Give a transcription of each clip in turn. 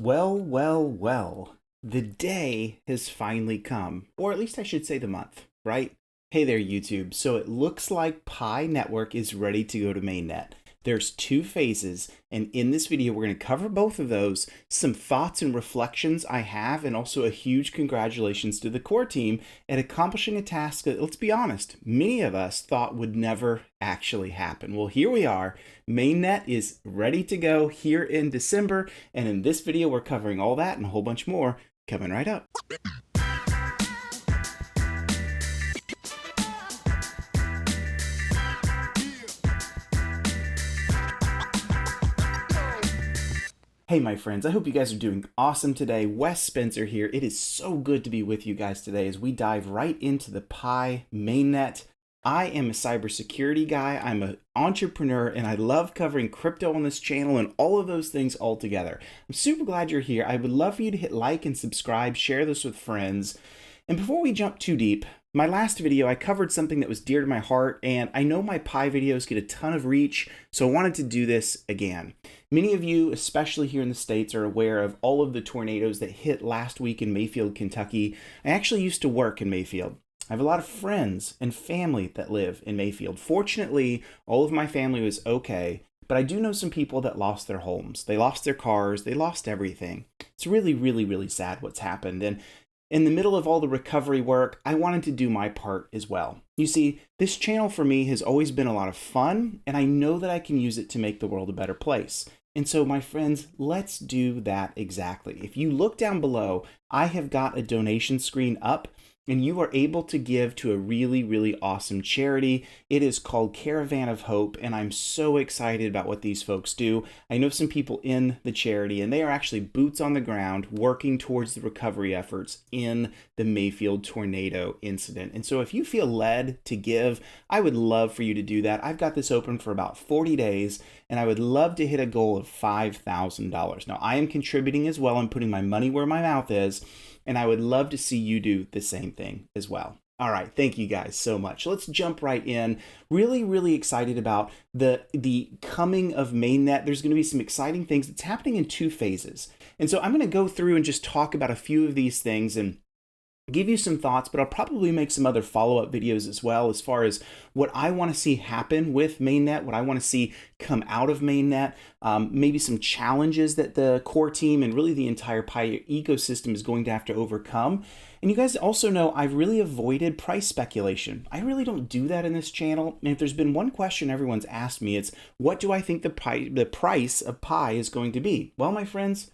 Well, well, well. The day has finally come, or at least I should say the month, right? Hey there, YouTube. So it looks like Pi Network is ready to go to MainNet. There's two phases, and in this video, we're going to cover both of those, some thoughts and reflections I have, and also a huge congratulations to the core team at accomplishing a task that, let's be honest, many of us thought would never actually happen. Well, here we are. MainNet is ready to go here in December, and in this video, we're covering all that and a whole bunch more coming right up. Hey, my friends, I hope you guys are doing awesome today. Wes Spencer here. It is so good to be with you guys today as we dive right into the Pi mainnet. I am a cybersecurity guy, I'm an entrepreneur, and I love covering crypto on this channel and all of those things all together. I'm super glad you're here. I would love for you to hit like and subscribe, share this with friends. And before we jump too deep, my last video, I covered something that was dear to my heart, and I know my Pi videos get a ton of reach, so I wanted to do this again. Many of you, especially here in the States, are aware of all of the tornadoes that hit last week in Mayfield, Kentucky. I actually used to work in Mayfield. I have a lot of friends and family that live in Mayfield. Fortunately, all of my family was okay, but I do know some people that lost their homes. They lost their cars, they lost everything. It's really, really, really sad what's happened. And in the middle of all the recovery work, I wanted to do my part as well. You see, this channel for me has always been a lot of fun, and I know that I can use it to make the world a better place. And so, my friends, let's do that exactly. If you look down below, I have got a donation screen up, and you are able to give to a really, really awesome charity. It is called Caravan of Hope, and I'm so excited about what these folks do. I know some people in the charity, and they are actually boots on the ground working towards the recovery efforts in the Mayfield tornado incident. And so if you feel led to give, I would love for you to do that. I've got this open for about 40 days, and I would love to hit a goal of $5,000. Now, I am contributing as well. I'm putting my money where my mouth is, and I would love to see you do the same thing as well. All right, thank you guys so much. Let's jump right in. Really, really excited about the coming of MainNet. There's going to be some exciting things. It's happening in two phases. And so I'm going to go through and just talk about a few of these things and give you some thoughts, but I'll probably make some other follow-up videos as well as far as what I want to see happen with MainNet, what I want to see come out of MainNet, maybe some challenges that the core team and really the entire Pi ecosystem is going to have to overcome. And you guys also know I've really avoided price speculation. I really don't do that in this channel. And if there's been one question everyone's asked me, it's what do I think the price of Pi is going to be? Well, my friends,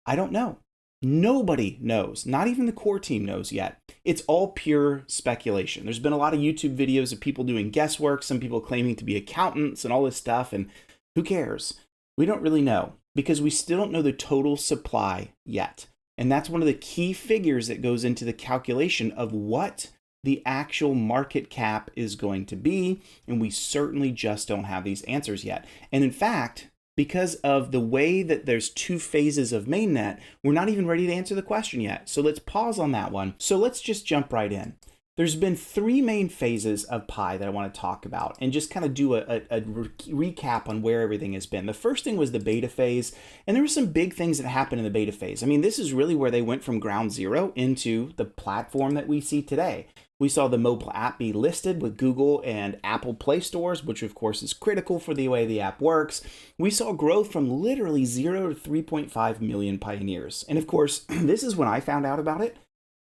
I don't know. Nobody knows, not even the core team knows yet. It's all pure speculation. There's been a lot of YouTube videos of people doing guesswork, some people claiming to be accountants and all this stuff, and who cares? We don't really know because we still don't know the total supply yet. And that's one of the key figures that goes into the calculation of what the actual market cap is going to be, and we certainly just don't have these answers yet. And in fact, because of the way that there's two phases of MainNet, we're not even ready to answer the question yet. So let's pause on that one. So let's just jump right in. There's been three main phases of Pi that I want to talk about and just kind of do a recap on where everything has been. The first thing was the beta phase, and there were some big things that happened in the beta phase. I mean, this is really where they went from ground zero into the platform that we see today. We saw the mobile app be listed with Google and Apple Play stores, which of course is critical for the way the app works. We saw growth from literally 0 to 3.5 million pioneers. And of course, this is when I found out about it,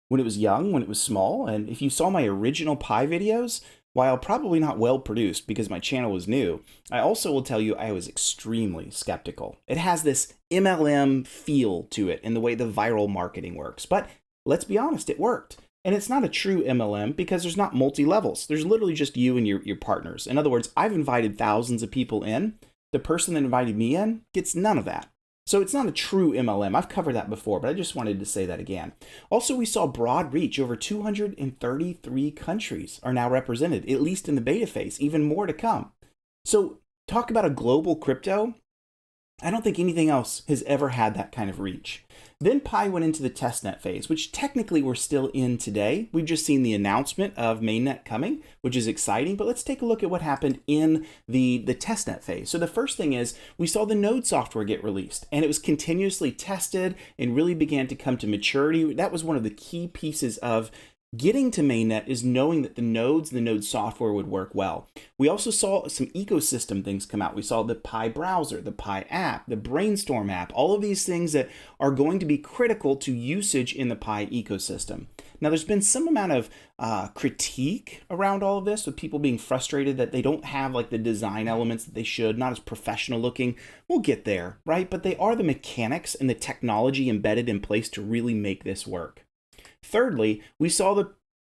when it was young, when it was small. And if you saw my original Pi videos, while probably not well produced because my channel was new, I also will tell you I was extremely skeptical. It has this MLM feel to it in the way the viral marketing works. But let's be honest, it worked. And it's not a true MLM because there's not multi-levels. There's literally just you and your partners. In other words, I've invited thousands of people in. The person that invited me in gets none of that. So it's not a true MLM. I've covered that before, but I just wanted to say that again. Also, we saw broad reach. Over 233 countries are now represented, at least in the beta phase, even more to come. So talk about a global crypto. I don't think anything else has ever had that kind of reach. Then Pi went into the testnet phase, which technically we're still in today. We've just seen the announcement of MainNet coming, which is exciting, but let's take a look at what happened in the testnet phase. So the first thing is we saw the node software get released, and it was continuously tested and really began to come to maturity. That was one of the key pieces of getting to MainNet, is knowing that the node software would work well. We also saw some ecosystem things come out. We saw the Pi browser, the Pi app, the Brainstorm app, all of these things that are going to be critical to usage in the Pi ecosystem. Now, there's been some amount of critique around all of this, with people being frustrated that they don't have like the design elements that they should, not as professional looking. We'll get there, right? But they are the mechanics and the technology embedded in place to really make this work. Thirdly, we saw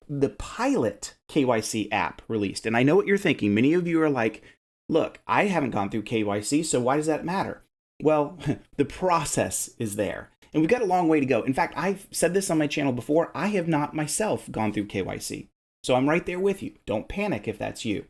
the pilot KYC app released. And I know what you're thinking. Many of you are like, look, I haven't gone through KYC, so why does that matter? Well, the process is there. And we've got a long way to go. In fact, I've said this on my channel before. I have not myself gone through KYC. So I'm right there with you. Don't panic if that's you.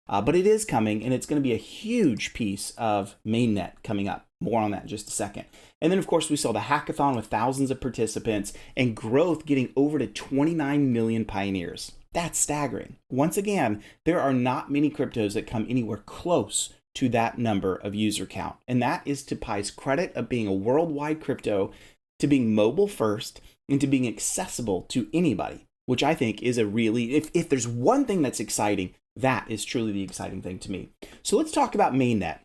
But it is coming, and it's going to be a huge piece of MainNet coming up. More on that in just a second. And then, of course, we saw the hackathon with thousands of participants and growth getting over to 29 million pioneers. That's staggering. Once again, there are not many cryptos that come anywhere close to that number of user count. And that is to Pi's credit of being a worldwide crypto, to being mobile first, and to being accessible to anybody, which I think is a really, if there's one thing that's exciting, that is truly the exciting thing to me. So let's talk about MainNet.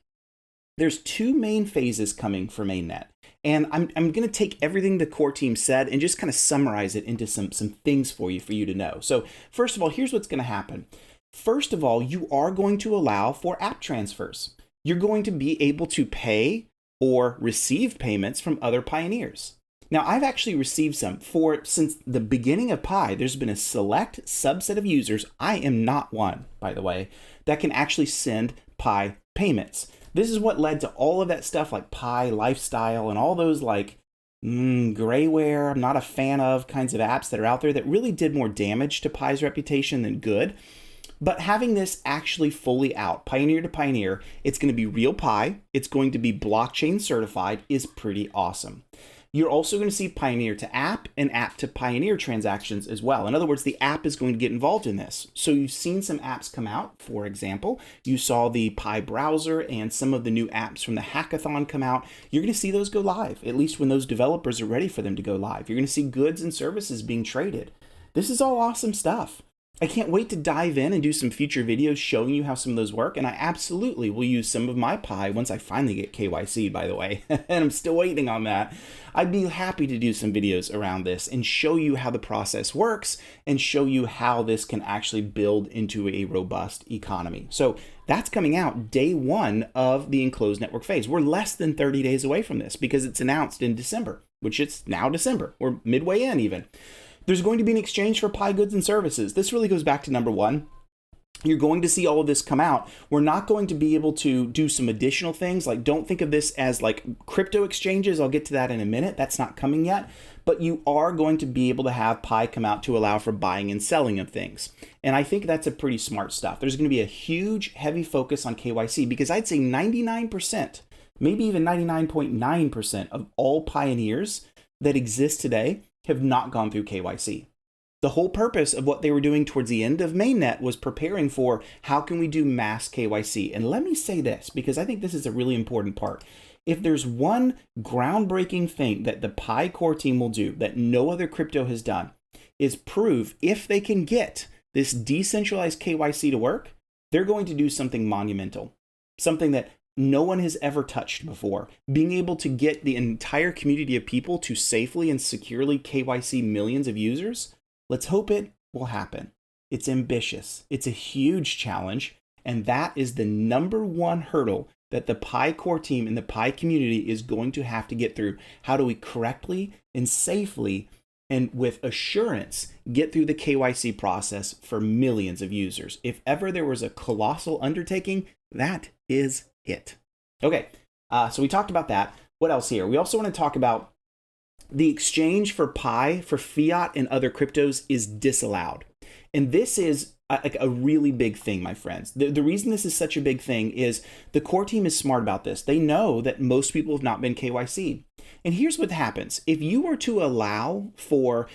There's two main phases coming for MainNet. And I'm going to take everything the core team said and just kind of summarize it into some things for you to know. So first of all, here's what's going to happen. First of all, you are going to allow for app transfers. You're going to be able to pay or receive payments from other pioneers. Now, I've actually received some since the beginning of Pi. There's been a select subset of users, I am not one, by the way, that can actually send Pi payments. This is what led to all of that stuff like Pi Lifestyle and all those like grayware, I'm not a fan of kinds of apps that are out there that really did more damage to Pi's reputation than good. But having this actually fully out, pioneer to pioneer, it's going to be real Pi, it's going to be blockchain certified, is pretty awesome. You're also going to see pioneer to app and app to pioneer transactions as well. In other words, the app is going to get involved in this. So you've seen some apps come out. For example, you saw the Pi browser and some of the new apps from the hackathon come out. You're going to see those go live, at least when those developers are ready for them to go live. You're going to see goods and services being traded. This is all awesome stuff. I can't wait to dive in and do some future videos showing you how some of those work, and I absolutely will use some of my Pi once I finally get KYC'd, by the way, and I'm still waiting on that. I'd be happy to do some videos around this and show you how the process works and show you how this can actually build into a robust economy. So that's coming out day one of the enclosed network phase. We're less than 30 days away from this because it's announced in December, which it's now December. We're midway in even. There's going to be an exchange for Pi goods and services. This really goes back to number one. You're going to see all of this come out. We're not going to be able to do some additional things. Like, don't think of this as like crypto exchanges. I'll get to that in a minute. That's not coming yet. But you are going to be able to have Pi come out to allow for buying and selling of things. And I think that's a pretty smart stuff. There's going to be a huge, heavy focus on KYC because I'd say 99%, maybe even 99.9% of all pioneers that exist today have not gone through KYC. The whole purpose of what they were doing towards the end of MainNet was preparing for how can we do mass KYC. And let me say this, because I think this is a really important part. If there's one groundbreaking thing that the Pi core team will do that no other crypto has done, is prove if they can get this decentralized KYC to work, they're going to do something monumental, something that no one has ever touched before. Being able to get the entire community of people to safely and securely KYC millions of users, let's hope it will happen. It's ambitious. It's a huge challenge. And that is the number one hurdle that the Pi core team and the Pi community is going to have to get through. How do we correctly and safely and with assurance get through the KYC process for millions of users? If ever there was a colossal undertaking, that is it. Okay, so we talked about that. What else here? We also want to talk about the exchange for Pi for fiat and other cryptos is disallowed. And this is like a really big thing, my friends. The reason this is such a big thing is the core team is smart about this. They know that most people have not been KYC'd. And here's what happens. If you were to allow for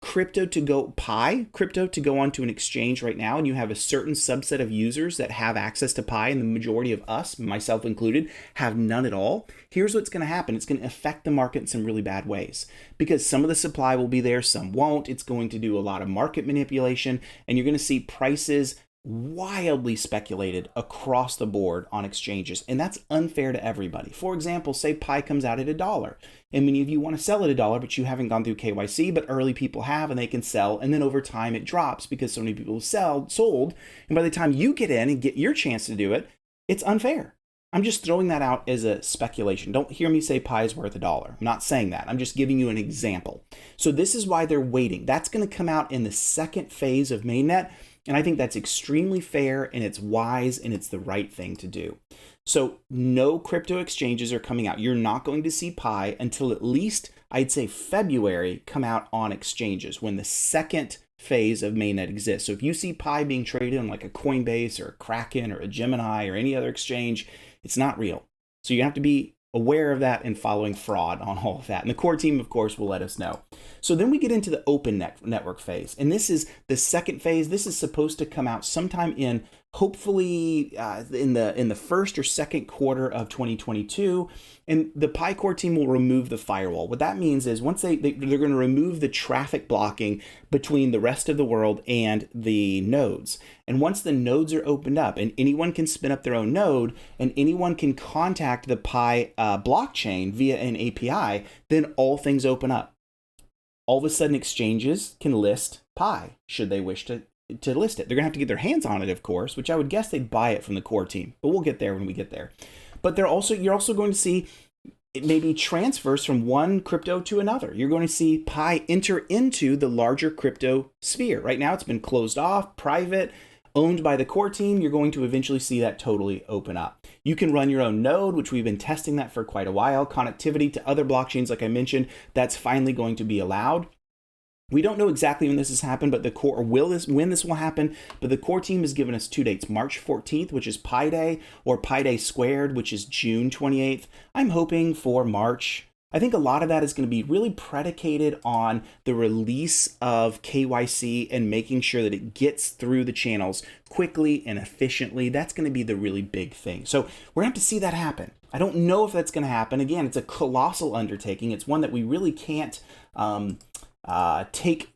crypto to go onto an exchange right now, and you have a certain subset of users that have access to Pi, and the majority of us, myself included, have none at all, here's what's going to happen. It's going to affect the market in some really bad ways, because some of the supply will be there, some won't. It's going to do a lot of market manipulation, and you're going to see prices wildly speculated across the board on exchanges, and that's unfair to everybody. For example, say Pi comes out at $1, and many of you want to sell at $1, but you haven't gone through KYC, but early people have, and they can sell, and then over time it drops because so many people have sold, and by the time you get in and get your chance to do it, it's unfair. I'm just throwing that out as a speculation. Don't hear me say Pi is worth $1. I'm not saying that. I'm just giving you an example. So this is why they're waiting. That's going to come out in the second phase of MainNet. And I think that's extremely fair, and it's wise, and it's the right thing to do. So no crypto exchanges are coming out. You're not going to see Pi until at least, I'd say, February come out on exchanges, when the second phase of MainNet exists. So if you see Pi being traded on like a Coinbase or a Kraken or a Gemini or any other exchange, it's not real. So you have to be aware of that and following fraud on all of that. And the core team, of course, will let us know. So then we get into the open network phase. And this is the second phase. This is supposed to come out sometime in, hopefully in the first or second quarter of 2022. And the Pi core team will remove the firewall. What that means is once they're going to remove the traffic blocking between the rest of the world and the nodes. And once the nodes are opened up and anyone can spin up their own node and anyone can contact the Pi blockchain via an API, then all things open up. All of a sudden, exchanges can list Pi should they wish to list it. They're going to have to get their hands on it, of course, which I would guess they'd buy it from the core team, but we'll get there when we get there. But you're also going to see maybe transfers from one crypto to another. You're going to see Pi enter into the larger crypto sphere. Right now, it's been closed off, private, owned by the core team. You're going to eventually see that totally open up. You can run your own node, which we've been testing that for quite a while. Connectivity to other blockchains, like I mentioned, that's finally going to be allowed. We don't know exactly when this has happened, but when this will happen, but the core team has given us 2 dates, March 14th, which is Pi Day, or Pi Day Squared, which is June 28th. I'm hoping for March. I think a lot of that is going to be really predicated on the release of KYC and making sure that it gets through the channels quickly and efficiently. That's going to be the really big thing. So we're going to have to see that happen. I don't know if that's going to happen. Again, it's a colossal undertaking. It's one that we really can't take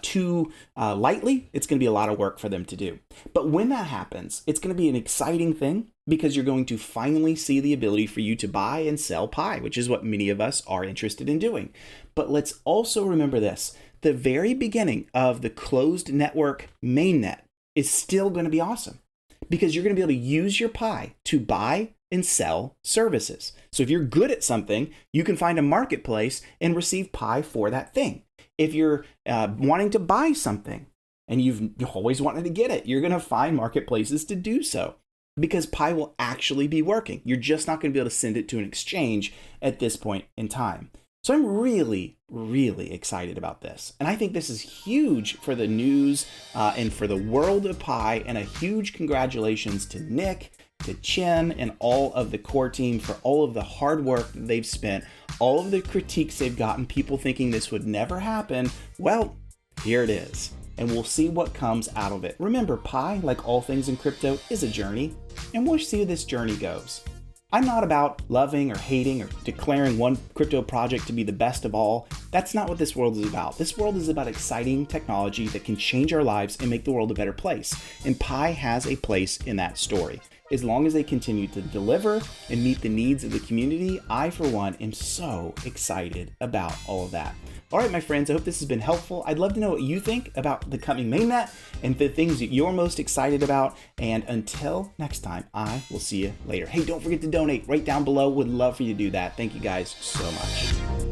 too lightly. It's going to be a lot of work for them to do. But when that happens, it's going to be an exciting thing because you're going to finally see the ability for you to buy and sell Pi, which is what many of us are interested in doing. But let's also remember this. The very beginning of the closed network MainNet is still going to be awesome because you're going to be able to use your Pi to buy and sell services. So if you're good at something, you can find a marketplace and receive Pi for that thing. If you're wanting to buy something and you've always wanted to get it, you're going to find marketplaces to do so because Pi will actually be working. You're just not going to be able to send it to an exchange at this point in time. So I'm really, really excited about this. And I think this is huge for the news and for the world of Pi, and a huge congratulations to Nick, to Chen, and all of the core team for all of the hard work that they've spent, all of the critiques they've gotten, people thinking this would never happen. Well, here it is. And we'll see what comes out of it. Remember, Pi, like all things in crypto, is a journey, and we'll see where this journey goes. I'm not about loving or hating or declaring one crypto project to be the best of all. That's not what this world is about. This world is about exciting technology that can change our lives and make the world a better place. And Pi has a place in that story. As long as they continue to deliver and meet the needs of the community, I, for one, am so excited about all of that. All right, my friends, I hope this has been helpful. I'd love to know what you think about the coming MainNet and the things that you're most excited about. And until next time, I will see you later. Hey, don't forget to donate right down below. Would love for you to do that. Thank you guys so much.